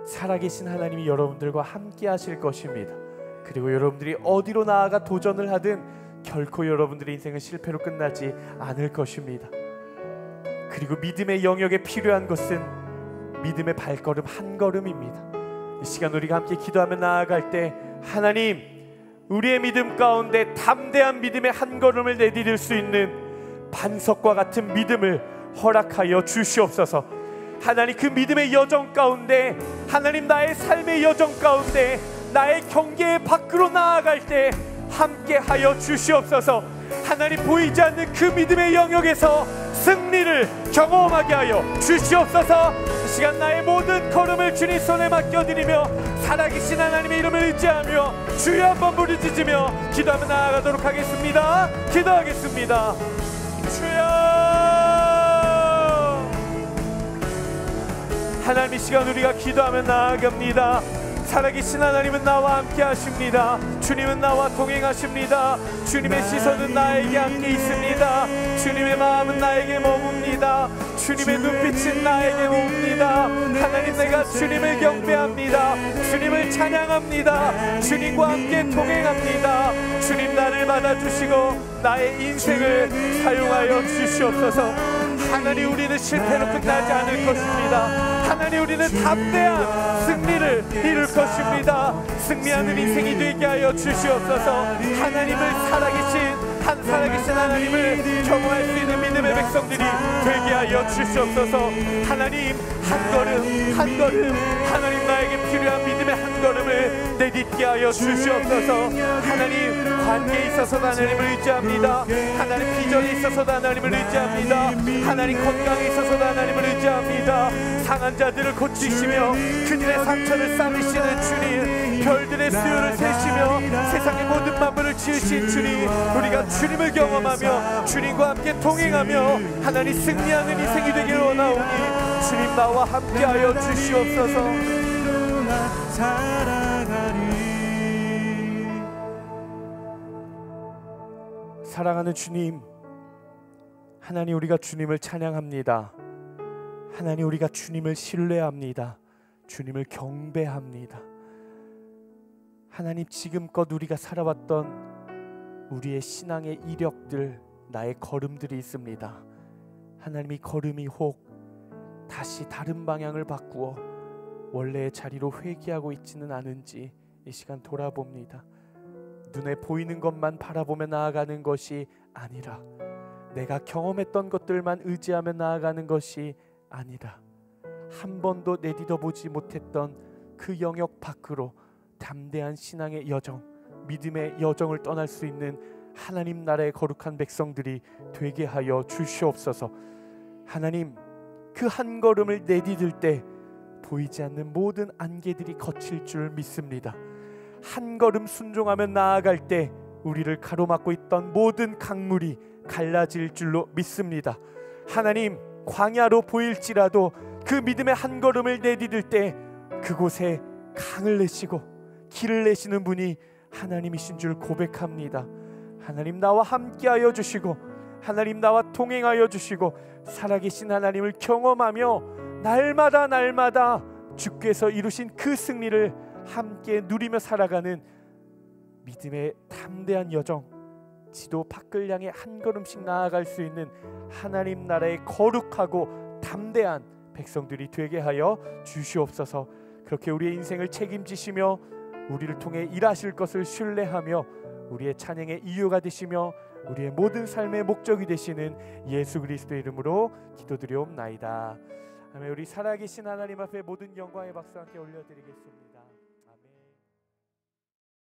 Speaker 3: 살아계신 하나님이 여러분들과 함께 하실 것입니다. 그리고 여러분들이 어디로 나아가 도전을 하든 결코 여러분들의 인생은 실패로 끝나지 않을 것입니다. 그리고 믿음의 영역에 필요한 것은 믿음의 발걸음 한 걸음입니다. 이 시간 우리가 함께 기도하며 나아갈 때 하나님, 우리의 믿음 가운데 담대한 믿음의 한 걸음을 내디딜 수 있는 반석과 같은 믿음을 허락하여 주시옵소서. 하나님, 그 믿음의 여정 가운데, 하나님 나의 삶의 여정 가운데, 나의 경계의 밖으로 나아갈 때 함께하여 주시옵소서. 하나님, 보이지 않는 그 믿음의 영역에서 승리를 경험하게 하여 주시옵소서. 이 시간 나의 모든 걸음을 주님 손에 맡겨드리며 살아계신 하나님의 이름을 의지하며 주여 한번 부르짖으며 기도하며 나아가도록 하겠습니다. 기도하겠습니다. 주여. 하나님, 이 시간 우리가 기도하며 나아갑니다. 살아계신 하나님은 나와 함께 하십니다. 주님은 나와 동행하십니다. 주님의 시선은 나에게 함께 있습니다. 주님의 마음은 나에게 머뭅니다. 주님의 눈빛은 나에게 옵니다. 하나님, 내가 주님을 경배합니다. 주님을 찬양합니다. 주님과 함께 동행합니다. 주님, 나를 받아주시고 나의 인생을 사용하여 주시옵소서. 하나님, 우리는 실패로 끝나지 않을 것입니다. 하나님, 우리는 담대한 승리를 이룰 것입니다. 승리하는 인생이 되게 하여 주시옵소서. 하나님을 살아계신 하나님을 경험할 수 있는 믿음의 백성들이 되게 하여 주시옵소서. 하나님, 한 걸음 한 걸음 하나님, 나에게 필요한 믿음의 한 걸음을 내딛게 하여 주시옵소서. 하나님, 관계에 있어서도 하나님을 의지합니다. 하나님, 비전에 있어서도 하나님을 의지합니다. 하나님, 건강에 있어서도 하나님을 의지합니다. 상한 자들을 고치시며 그들의 상처를 싸매시는 주님, 별들의 수요를 세시며 세상의 모든 만물을 지으신 주님, 우리가 주님을 경험하며 주님과 함께 동행하며 하나님 승리하는 인생이 되기를 원하오니 주님, 나와 함께하여 주시옵소서. 사랑하는 주님, 하나님, 우리가 주님을 찬양합니다. 하나님, 우리가 주님을 신뢰합니다. 주님을 경배합니다. 하나님, 지금껏 우리가 살아왔던 우리의 신앙의 이력들, 나의 걸음들이 있습니다. 하나님, 이 걸음이 혹 다시 다른 방향을 바꾸어 원래의 자리로 회귀하고 있지는 않은지 이 시간 돌아봅니다. 눈에 보이는 것만 바라보며 나아가는 것이 아니라, 내가 경험했던 것들만 의지하며 나아가는 것이 아니라, 한 번도 내디뎌보지 못했던 그 영역 밖으로 담대한 신앙의 여정, 믿음의 여정을 떠날 수 있는 하나님 나라의 거룩한 백성들이 되게 하여 주시옵소서. 하나님, 그 한 걸음을 내디딜 때 보이지 않는 모든 안개들이 거칠 줄 믿습니다. 한 걸음 순종하며 나아갈 때 우리를 가로막고 있던 모든 강물이 갈라질 줄로 믿습니다. 하나님, 광야로 보일지라도 그 믿음의 한 걸음을 내디딜 때 그곳에 강을 내시고 길을 내시는 분이 하나님이신 줄 고백합니다. 하나님, 나와 함께하여 주시고, 하나님, 나와 동행하여 주시고, 살아계신 하나님을 경험하며 날마다 주께서 이루신 그 승리를 함께 누리며 살아가는 믿음의 담대한 여정, 지도 밖을 향해 한 걸음씩 나아갈 수 있는 하나님 나라의 거룩하고 담대한 백성들이 되게 하여 주시옵소서. 그렇게 우리의 인생을 책임지시며 우리를 통해 일하실 것을 신뢰하며 우리의 찬양의 이유가 되시며 우리의 모든 삶의 목적이 되시는 예수 그리스도의 이름으로 기도드리옵나이다. 아멘. 우리 살아계신 하나님 앞에 모든 영광의 박수 함께 올려드리겠습니다.